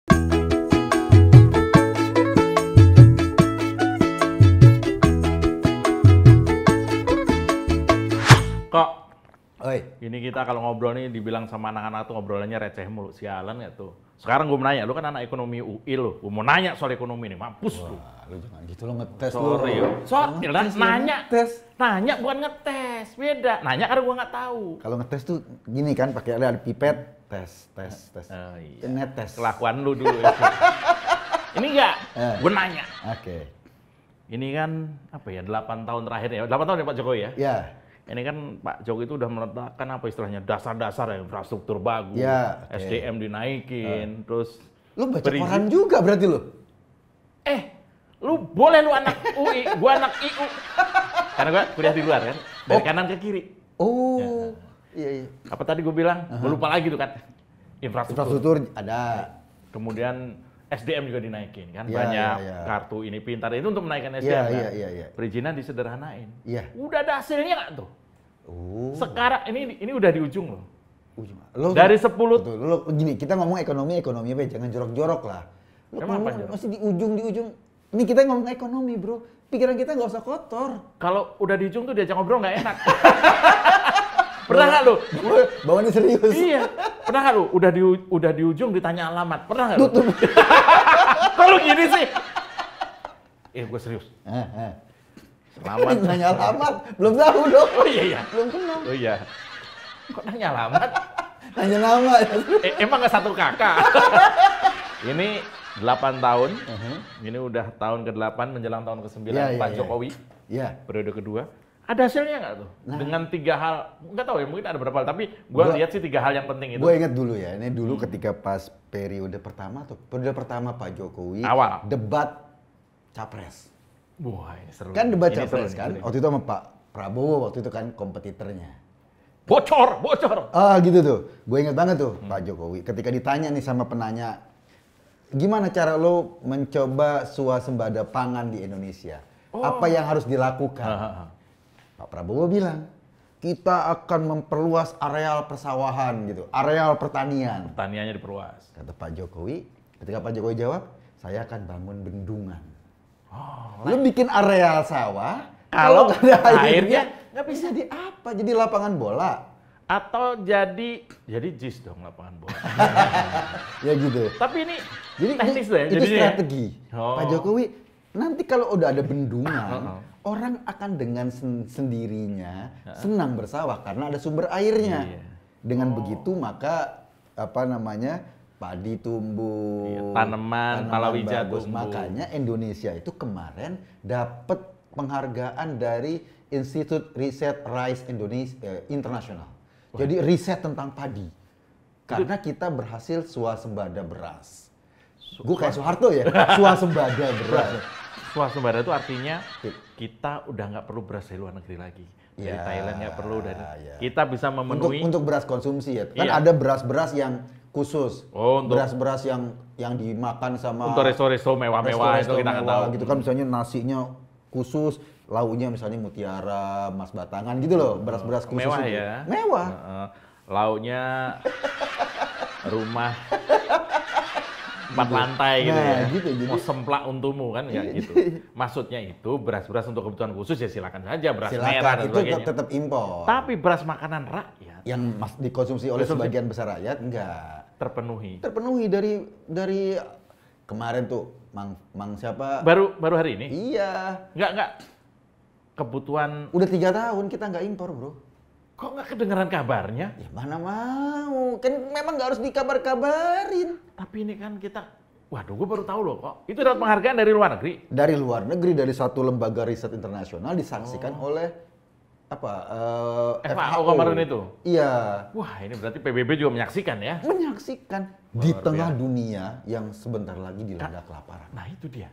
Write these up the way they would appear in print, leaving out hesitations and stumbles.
Kok, Oi, ini kita kalau ngobrol nih dibilang sama anak-anak tuh ngobrolannya receh mulu, sialan ya tuh. Sekarang gue mau nanya, lu kan anak ekonomi UI lu, gue mau nanya soal ekonomi nih, mampus lu. wah, lu jangan gitu lo ngetes lu. Sorry, Ngetes, nanya, ngetes. nanya bukan ngetes, beda. Nanya karena gue nggak tahu. Kalau ngetes tuh gini kan, pakai ada pipet, tes. Oh, iya. Ngetes. Kelakuan lu dulu. Ya. Ini enggak, gue nanya. Oke. Ini kan apa ya, 8 tahun terakhir ya, 8 tahun ya Pak Jokowi ya? Ya. Ini kan Pak Jokowi itu udah meletakkan apa istilahnya, dasar-dasar ya, infrastruktur bagus, Ya, oke. SDM dinaikin, terus Lu baca berizin. koran juga berarti lu? Lu boleh lu anak UI, gua anak IU. Karena gua kuliah di luar kan, dari kanan ke kiri. Oh, iya. Apa tadi gua bilang? Gua lupa lagi tuh kan. Infrastruktur ada. Kemudian SDM juga dinaikin kan, Ya, banyak ya. kartu ini pintar itu untuk menaikkan SDM kan. Iya. Perizinan disederhanain. Iya. Udah ada hasilnya nggak tuh? Oh. Sekarang ini udah di ujung loh. Lo, Dari 10 betul, lo gini, kita ngomong ekonomi apa, jangan jorok-jorok lah. Lo Emang apa ngomong jorok? masih di ujung. Ini kita ngomong ekonomi, bro. Pikiran kita nggak usah kotor. kalau udah di ujung tuh diajak ngobrol nggak enak. Pernah nggak lu? Bawaannya serius. Iya. Pernah nggak lu? Udah di ujung ditanya alamat. Pernah nggak lu? Kok lu gini sih? Gue serius. Selamat. Nanya alamat, belum tahu dong. Oh iya. Belum kenal. Oh iya. Kok nanya alamat? Nanya nama. Emang nggak satu kakak? Ini 8 tahun. Ini udah tahun ke-8 menjelang tahun ke-9 Pak Jokowi. Iya. Periode kedua. Ada hasilnya nggak tuh? Dengan 3 hal, nggak tahu ya, mungkin ada berapa hal, tapi gue lihat sih 3 hal yang penting itu. Gue ingat dulu ya, ini dulu ketika pas periode pertama Pak Jokowi. Awal. Debat Capres. Wah, ini seru. Kan debat Ini Capres seru, kan, ini. waktu itu sama Pak Prabowo, waktu itu kan kompetitornya. Bocor. Ah gitu tuh, gue inget banget tuh Pak Jokowi. Ketika ditanya nih sama penanya, gimana cara lo mencoba swasembada pangan di Indonesia? Apa yang harus dilakukan? Pak Prabowo bilang, kita akan memperluas areal persawahan gitu, areal pertanian. Pertaniannya diperluas. Kata Pak Jokowi, ketika Pak Jokowi jawab, saya akan bangun bendungan. Oh, Lo bikin areal sawah, Kalau nggak ada airnya airnya, nggak bisa di apa? Jadi lapangan bola. atau jadi JIS dong lapangan bola. Ya gitu. Tapi ini Jadi teknis tuh ya. itu jadinya ya? strategi. Oh. Pak Jokowi nanti kalau udah ada bendungan, orang akan dengan sendirinya senang bersawah karena ada sumber airnya. Iya. Dengan begitu maka apa namanya padi tumbuh, Iya, tanaman palawija bagus. tumbuh. Makanya Indonesia itu kemarin dapat penghargaan dari Institut Riset Rice Indonesia Internasional. Jadi riset tentang padi. Karena kita berhasil swasembada beras. Gue kayak Soeharto ya, swasembada beras. Swasembada itu artinya kita udah nggak perlu beras dari luar negeri lagi. Dari Ya, Thailand nggak perlu, ya. kita bisa memenuhi. Untuk beras konsumsi ya. Kan Iya. ada beras-beras yang khusus. Oh, untuk- beras-beras yang dimakan sama Untuk resto-resto mewah-mewah itu resto-resto kita nggak mewah tahu. gitu kan, misalnya nasinya khusus, lauknya misalnya mutiara, emas batangan gitu loh, beras-beras khusus Mewah itu. ya. Mewah. Lauknya rumah 4 lantai gitu Nah, ya. gitu, jadi- Mau semplak untumu kan ya gitu. Maksudnya itu beras-beras untuk kebutuhan khusus ya silakan saja, beras merah Silakan, dan itu sebagainya. tetap impor. Tapi beras makanan rakyat Yang dikonsumsi oleh Konsumsi. sebagian besar rakyat enggak. terpenuhi. Terpenuhi dari kemarin tuh Mang siapa? Baru hari ini? Iya. Enggak. Kebutuhan Udah 3 tahun kita nggak impor, bro. kok nggak kedengeran kabarnya? Ya mana mau, kan memang nggak harus dikabar-kabarin. Tapi ini kan kita, waduh, gue baru tahu loh kok. Itu dapat penghargaan dari luar negeri. Dari luar negeri, dari satu lembaga riset internasional disaksikan oleh apa? FAO kemarin itu. Iya, Wah, ini berarti PBB juga menyaksikan ya? menyaksikan di tengah dunia yang sebentar lagi dilanda kelaparan. Nah itu dia.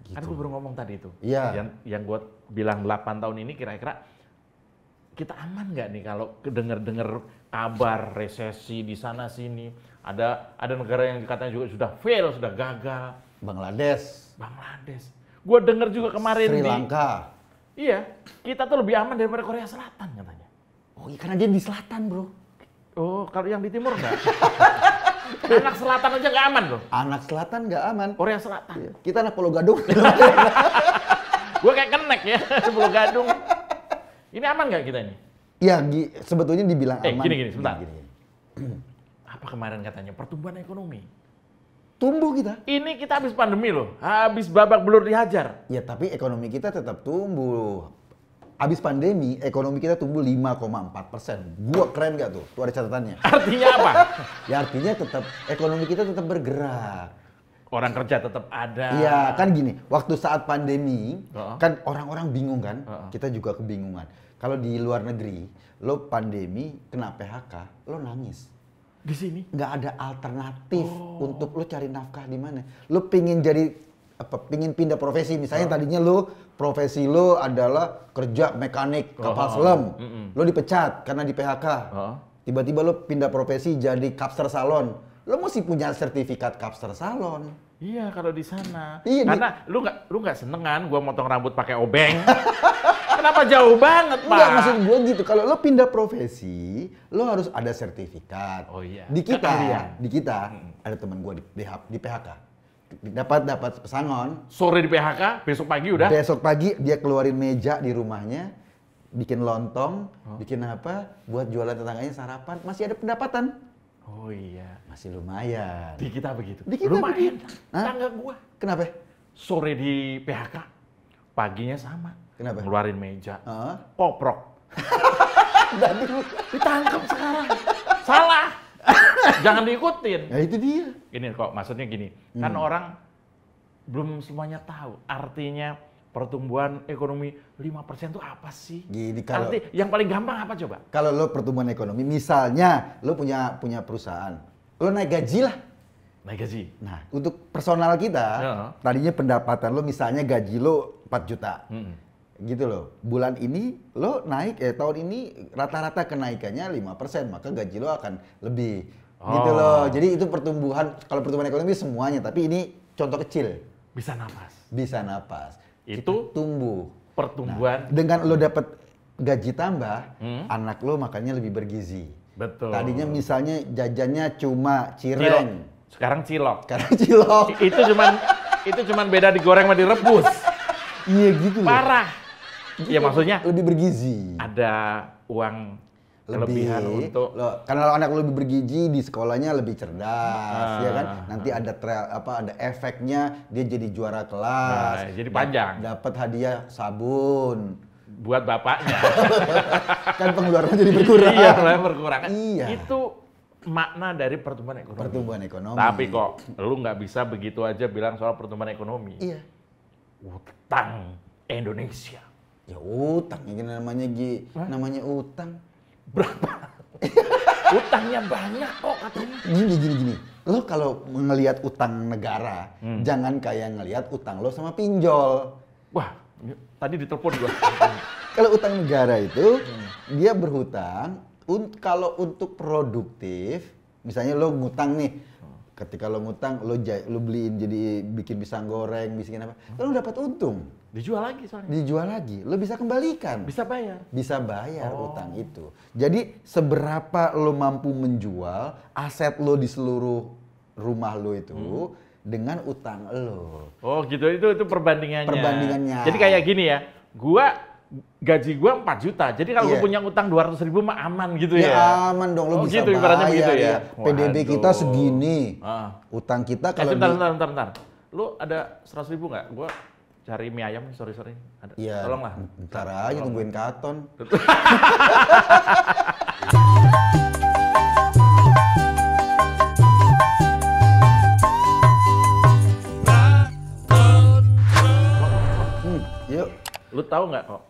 Gitu. Kan gue baru ngomong tadi itu. Iya. Yang gue bilang 8 tahun ini kira-kira kita aman nggak nih kalau kedenger-denger kabar resesi di sana sini. Ada negara yang katanya juga sudah fail, sudah gagal. Bangladesh, Gue denger juga kemarin Sri Lanka. Iya, kita tuh lebih aman daripada Korea Selatan katanya. Oh iya, karena dia di selatan, bro. Oh, kalau yang di timur enggak? Anak selatan aja nggak aman loh. Anak selatan nggak aman. Korea Selatan. Iya. Kita anak Pulau Gadung. Gue kayak kenek ya, Pulau Gadung. Ini aman nggak kita ini? Ya, sebetulnya dibilang aman. Gini, sebentar. Gini. Apa kemarin katanya? Pertumbuhan ekonomi. Tumbuh kita. Ini kita habis pandemi loh, habis babak belur dihajar. Ya, tapi ekonomi kita tetap tumbuh. Habis pandemi, ekonomi kita tumbuh 5,4%. Gua keren nggak tuh? Tuh ada catatannya. Artinya apa? Ya artinya tetap ekonomi kita tetap bergerak. Orang kerja tetap ada. Iya, kan gini, waktu saat pandemi, Uh-uh. kan orang-orang bingung kan, Uh-uh. kita juga kebingungan. Kalau di luar negeri, lo pandemi, kena PHK, lo nangis. Di sini? Nggak ada alternatif untuk lo cari nafkah di mana. Lo pingin jadi, pingin pindah profesi, misalnya tadinya lo, profesi lo adalah kerja mekanik kapal selam. Lo dipecat karena di PHK. Tiba-tiba lo pindah profesi jadi kapster salon. Lo mesti punya sertifikat kapster salon. Iya, kalau di sana. Iya, karena lu nggak seneng kan gua motong rambut pakai obeng. Kenapa jauh banget, Pak? Enggak, maksud gue gitu. Kalau lo pindah profesi, lo harus ada sertifikat. Oh iya. Di kita, Keahlian. ada teman gue di PHK. Dapat pesangon. Sore di PHK, besok pagi udah. Besok pagi dia keluarin meja di rumahnya, bikin lontong, bikin apa, buat jualan tetangganya sarapan, masih ada pendapatan. Oh iya. Masih lumayan. Di kita begitu. Di kita lumayan. begitu. Tangga gua. Kenapa? Sore di PHK, paginya sama. Kenapa? Ngeluarin meja. Heeh. Koprok. Ditangkap sekarang. Salah. Jangan diikutin. Ya itu dia. Ini kok maksudnya gini, kan orang belum semuanya tahu artinya pertumbuhan ekonomi 5% itu apa sih? Gini, kalau yang paling gampang apa coba? kalau lo pertumbuhan ekonomi, misalnya lo punya perusahaan, lo naik gaji lah. Naik gaji. Nah, untuk personal kita, tadinya pendapatan lo misalnya gaji lo 4 juta. Gitu loh. Bulan ini lo naik, tahun ini rata-rata kenaikannya 5%, maka gaji lo akan lebih. Gitu loh. Jadi itu pertumbuhan, kalau pertumbuhan ekonomi semuanya, tapi ini contoh kecil. Bisa napas. Bisa napas. Itu kita tumbuh. Pertumbuhan. Nah, dengan lo dapat gaji tambah, anak lo makannya lebih bergizi. Betul. Tadinya misalnya jajannya cuma cireng. Sekarang cilok. Sekarang cilok. Itu cuman beda digoreng sama direbus. Iya gitu loh. Parah. Ya maksudnya lebih bergizi. ada uang kelebihan untuk karena anak lo lebih bergizi, di sekolahnya lebih cerdas, ya kan? Nanti ada ada efeknya, dia jadi juara kelas. Jadi panjang. Dapat hadiah sabun. Buat bapaknya. Kan pengeluaran jadi berkurang. Iya, berkurang. Iya. Itu makna dari pertumbuhan ekonomi. Pertumbuhan ekonomi. Tapi kok lu nggak bisa begitu aja bilang soal pertumbuhan ekonomi. Iya. Utang Indonesia. Ya utang, ini namanya utang. Berapa? Utangnya banyak kok katanya. Gini. Lo kalau ngelihat utang negara, jangan kayak ngelihat utang lo sama pinjol. Wah, tadi ditelepon gua. Kalau utang negara itu, dia berhutang, kalau untuk produktif, misalnya lo ngutang nih, ketika lo ngutang, lo beliin jadi bikin pisang goreng, bikin apa, lo dapat untung. Dijual lagi soalnya. Dijual lagi, lo bisa kembalikan. Bisa bayar. Bisa bayar utang itu. Jadi seberapa lo mampu menjual aset lo di seluruh rumah lo itu dengan utang lo. Oh gitu, itu perbandingannya. Perbandingannya. Jadi kayak gini ya, gaji gua 4 juta. Jadi kalau gua punya utang 200.000 mah aman gitu ya. Ya aman dong, lo bisa gitu, ibaratnya bayar begitu ya. PDB kita segini. Utang kita kalau Bentar. Lu ada 100.000 nggak? Gua cari mie ayam nih, sorry. Ada. Ya, Tolonglah. Ntar aja tungguin katon. Yuk. Lu tahu nggak kok?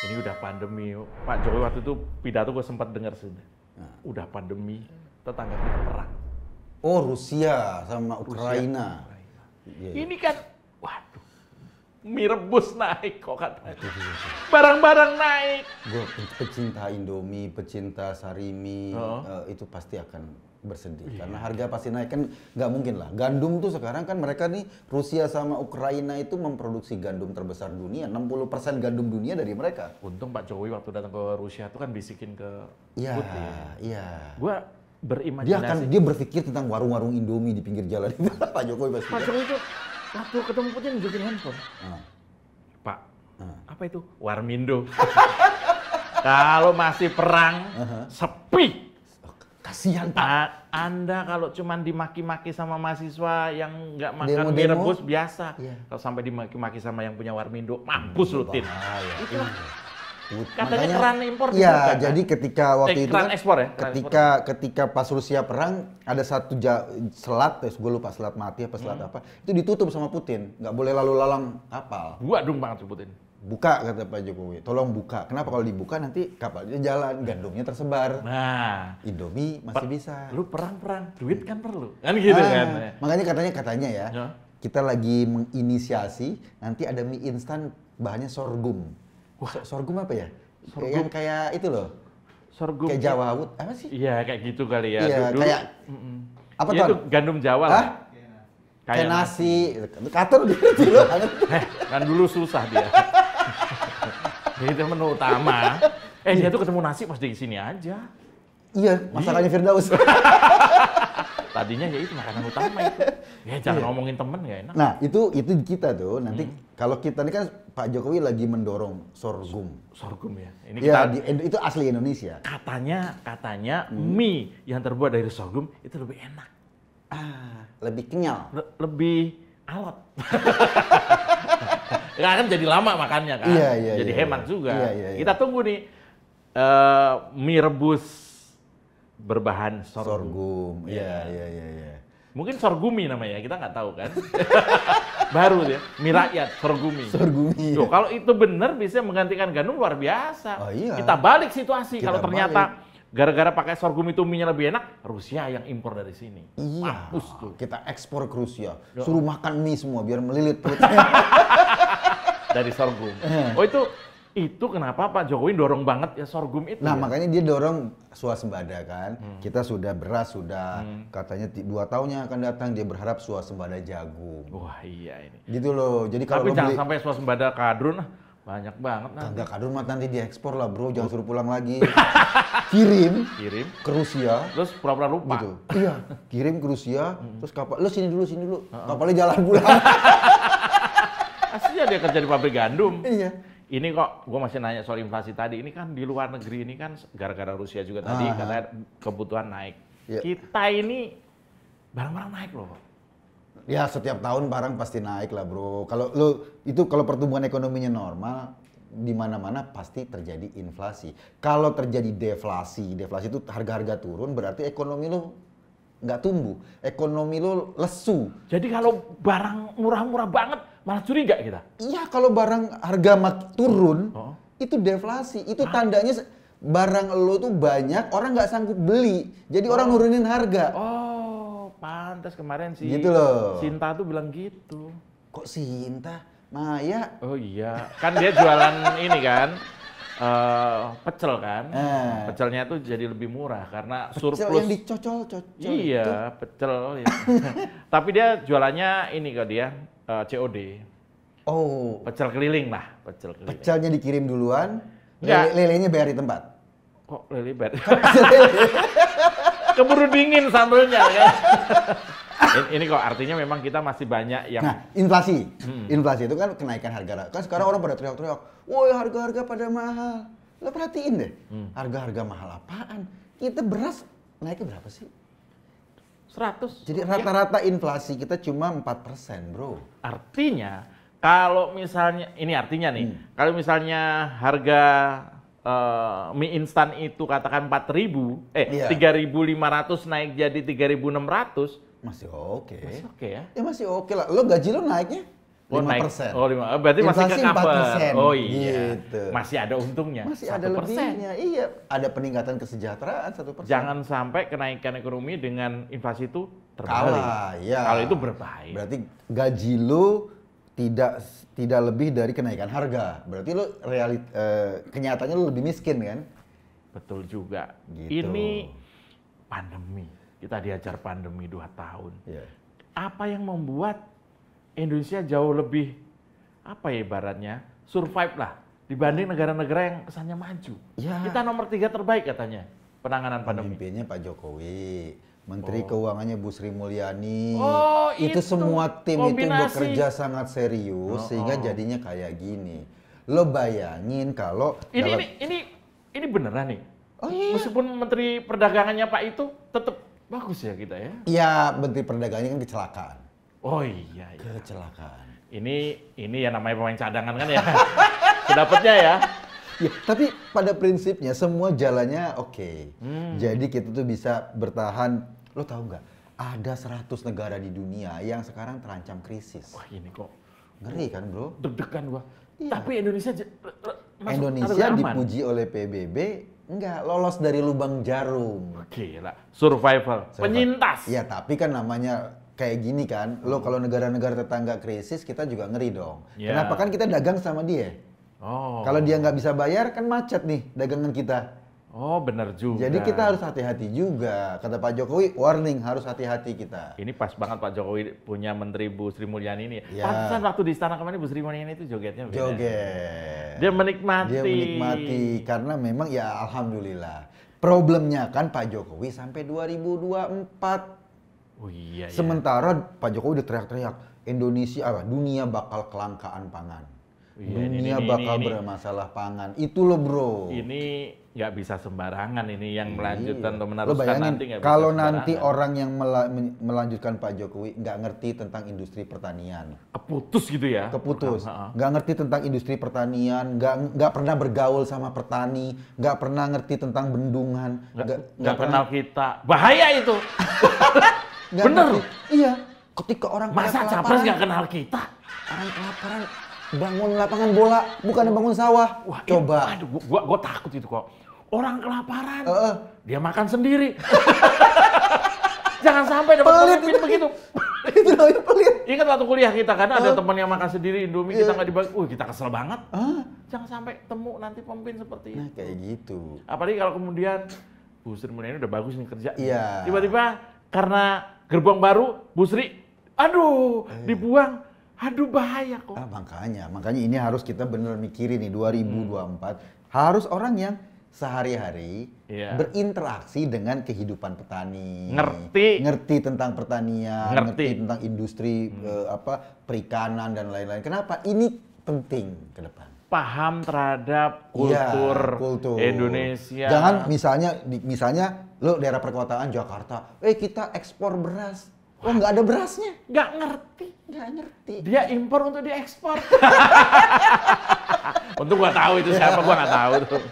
Ini udah pandemi. Pak Jokowi waktu itu pidato gue sempat dengar sih. Udah pandemi, tetangga kita perang. Oh, Rusia sama Ukraina. Yeah. Ini kan, waduh, mie rebus naik kok katanya. Barang-barang naik. Gue pecinta Indomie, pecinta Sarimi, itu pasti akan bersedih. Karena harga pasti naik, kan nggak mungkin lah. Gandum tuh sekarang kan mereka nih, Rusia sama Ukraina itu memproduksi gandum terbesar dunia. 60% gandum dunia dari mereka. Untung Pak Jokowi waktu datang ke Rusia tuh kan bisikin ke Iya, Putin. iya. Gue berimajinasi. Dia berpikir tentang warung-warung Indomie di pinggir jalan itu. Pak Jokowi pasti. Pak Jokowi itu waktu ketemu Putin nunjukin handphone. Ah. Pak, apa itu? Warmindo. Kalau masih perang, sepi. Kasihan Pak. Anda kalau cuman dimaki-maki sama mahasiswa yang nggak makan Demo-demo. mie rebus biasa. Iya. Kalau sampai dimaki-maki sama yang punya Warmindo, mampus lu, Tin. Bahaya. Itulah. Katanya Makanya, keran impor iya, dibuka, kan? jadi ketika waktu itu keran kan, ekspor ya? Keran ketika pas Rusia perang ada satu selat, gue lupa selat mati apa selat apa, itu ditutup sama Putin, nggak boleh lalu lalang kapal. Waduh banget si Putin. Buka kata Pak Jokowi, tolong buka. Kenapa kalau dibuka nanti kapalnya jalan, gandumnya tersebar. Nah, Indomie masih bisa. lu perang-perang, duit kan perlu. Kan gitu kan. Makanya katanya ya, Ya. kita lagi menginisiasi nanti ada mie instan bahannya sorghum. Sorghum apa ya? Sorghum. Yang kayak itu loh. Sorghum. Kayak Jawa Wut, apa sih? Iya, kayak gitu kali ya. Iya, Dulu, kayak apa ya, Ton? itu gandum Jawa Hah? lah. Kayak nasi. Katur gitu loh. Kan dulu susah dia. Itu menu utama. Dia tuh ketemu nasi pas di sini aja. Iya, masakannya Firdaus. Tadinya ya itu makanan utama itu. Ya jangan ngomongin temen nggak enak. Nah, itu kita tuh nanti kalau kita ini kan Pak Jokowi lagi mendorong sorghum. Sorghum ya. Ini Iya, kita itu asli Indonesia. katanya mie yang terbuat dari sorghum itu lebih enak. Lebih kenyal. Lebih alot. Ya kan jadi lama makannya kan. Iya, jadi iya, hemat iya. juga. Iya. Kita tunggu nih mie rebus berbahan sorghum. Iya. Mungkin sorghumi namanya, kita nggak tahu kan. Baru ya, mie rakyat, sorghumi. Sorghumi. Loh, kalau itu benar bisa menggantikan gandum luar biasa. Oh, iya. Kita balik situasi, Kita kalau ternyata gara-gara pakai sorghum itu mie-nya lebih enak, Rusia yang impor dari sini. Iya. Mampus tuh. Kita ekspor ke Rusia. Suruh makan mie semua biar melilit perutnya. Dari sorghum. Oh itu kenapa Pak Jokowi dorong banget ya sorghum itu? Nah, ya? makanya dia dorong swasembada kan. Kita sudah beras, sudah katanya 2 tahun yang akan datang dia berharap swasembada jagung. Wah iya ini. Gitu loh. Jadi kalau Tapi lo jangan beli sampai swasembada kadrun, banyak banget nanti. kagak kadun mah nanti diekspor lah bro, jangan suruh pulang lagi. Kirim Kirim, ke Rusia. terus pura-pura lupa. Gitu. Iya, kirim ke Rusia, terus kapal, lu sini dulu. Kapalnya jalan pulang. Aslinya dia kerja di pabrik gandum. Iya. Ini kok, gue masih nanya soal inflasi tadi, ini kan di luar negeri ini kan gara-gara Rusia juga tadi, katanya kebutuhan naik. Iya. Kita ini barang-barang naik loh. Ya setiap tahun barang pasti naik lah bro. Kalau pertumbuhan ekonominya normal, di mana-mana pasti terjadi inflasi. Kalau terjadi deflasi itu harga-harga turun, berarti ekonomi lo nggak tumbuh, ekonomi lo lesu. Jadi kalau barang murah-murah banget, malah curiga kita. Iya, kalau barang harga turun, Oh. itu deflasi. Itu tandanya barang lo tuh banyak, orang nggak sanggup beli. Jadi orang nurunin harga. Oh, pantas kemarin sih. Gitu loh. Sinta tuh bilang gitu. Kok Sinta? Maya? Oh iya, kan dia jualan ini kan, pecel kan. Pecelnya tuh jadi lebih murah karena Pecel surplus. yang dicocol-cocol. Iya, pecel ya. Tapi dia jualannya ini kok dia COD. Oh, Pecel keliling lah, pecel keliling. pecelnya dikirim duluan, Enggak. lelenya bayar di tempat. Kok lelibet? Keburu dingin sambelnya ya. Ini kok artinya memang kita masih banyak yang Nah, inflasi. Inflasi itu kan kenaikan harga. Kan sekarang orang pada teriak-teriak, woi harga-harga pada mahal. Lo perhatiin deh, harga-harga mahal apaan? Kita beras naiknya berapa sih? 100. Jadi rata-rata inflasi kita cuma 4%, bro. Artinya kalau misalnya ini artinya nih, kalau misalnya harga mie instan itu katakan 4.000, Iya. 3.500 naik jadi 3.600, Masih oke. masih oke ya? Ya masih oke lah. Lo gaji lo naiknya 5%. Oh, 5. Berarti masih Inflasi ke cover. 4%. Oh iya. Gitu. Masih ada untungnya. Masih ada 1%. lebihnya. Iya, ada peningkatan kesejahteraan 1%. Jangan sampai kenaikan ekonomi dengan inflasi itu terbalik. kalah, ya. Kalau itu berbahaya. Berarti gaji lo tidak lebih dari kenaikan harga. Berarti lo kenyataannya lo lebih miskin kan? Betul juga. Gitu. Ini pandemi. Kita diajar pandemi 2 tahun. Iya. Apa yang membuat Indonesia jauh lebih, apa ya ibaratnya, survive lah dibanding negara-negara yang kesannya maju. Ya. Kita nomor 3 terbaik katanya. penanganan pandemi? Pemimpinnya Pak Jokowi, Menteri Keuangannya Bu Sri Mulyani. Oh, itu semua tim itu kombinasi. bekerja sangat serius sehingga jadinya kayak gini. Lo bayangin kalau ini beneran nih. Oh iya. Meskipun Menteri Perdagangannya Pak itu tetap bagus ya kita ya. Iya, Menteri Perdagangannya kan kecelakaan. Oh iya. Kecelakaan. Ini ya namanya pemain cadangan kan ya. Sedapatnya ya. Ya, tapi pada prinsipnya semua jalannya oke. Jadi kita tuh bisa bertahan. Lo tahu nggak? Ada 100 negara di dunia yang sekarang terancam krisis. Wah ini kok Ngeri kan, bro? deg-degan gua. Iya. Tapi Indonesia Indonesia aman. dipuji oleh PBB nggak lolos dari lubang jarum. Gila, survival, penyintas. Ya, tapi kan namanya kayak gini kan. Lo kalau negara-negara tetangga krisis, kita juga ngeri dong. Ya. Kenapa kan kita dagang sama dia? Oh. Kalau dia nggak bisa bayar, kan macet nih dagangan kita. Oh, benar juga. Jadi kita harus hati-hati juga. Kata Pak Jokowi, warning, harus hati-hati kita. Ini pas banget Pak Jokowi punya Menteri Bu Sri Mulyani ini. Ya. Pantesan waktu di istana kemarin Bu Sri Mulyani itu jogetnya beda. Joget. Dia menikmati. Dia menikmati karena memang ya alhamdulillah. Problemnya kan Pak Jokowi sampai 2024. Oh iya. Sementara Pak Jokowi udah teriak-teriak, dunia bakal kelangkaan pangan. Iya, Dunia bakal bermasalah pangan. Itu loh bro. Ini nggak bisa sembarangan ini yang melanjutkan atau Lo meneruskan bayangin, nanti nggak bisa kalau sembarangan. nanti orang yang melanjutkan Pak Jokowi nggak ngerti tentang industri pertanian. Keputus gitu ya. Keputus. Ha-ha. Nggak ngerti tentang industri pertanian, nggak pernah bergaul sama petani, nggak pernah ngerti tentang bendungan. Nggak kenal kita. Bahaya itu. Nggak Bener. ngerti. Iya. Ketika orang Masa pada capres nggak kenal kita? orang kelaparan bangun lapangan bola, bukan bangun sawah. Wah, Coba. Aduh, gua takut itu kok. Orang kelaparan, Heeh. dia makan sendiri. Jangan sampai dapat Pelit pemimpin begitu. Itu namanya pelit. Ingat waktu kuliah kita kan ada teman yang makan sendiri Indomie kita nggak dibagi. Kita kesel banget. Jangan sampai temu nanti pemimpin seperti Nah, itu. kayak gitu. Apalagi kalau kemudian Bu Sri Mulyani udah bagus nih kerja. Iya. Tiba-tiba karena gerbong baru Bu Sri, aduh, dibuang. Aduh bahaya kok. Makanya ini harus kita bener mikirin nih 2024 harus orang yang sehari-hari Iya. berinteraksi dengan kehidupan petani, Ngerti tentang pertanian, ngerti tentang industri perikanan dan lain-lain. Kenapa? Ini penting ke depan. Paham terhadap Iya, kultur Indonesia. Jangan misalnya lo daerah perkotaan Jakarta, kita ekspor beras. Oh, nggak ada berasnya. Nggak ngerti. Dia impor untuk diekspor. Untung gua tahu itu siapa, gua nggak tahu tuh.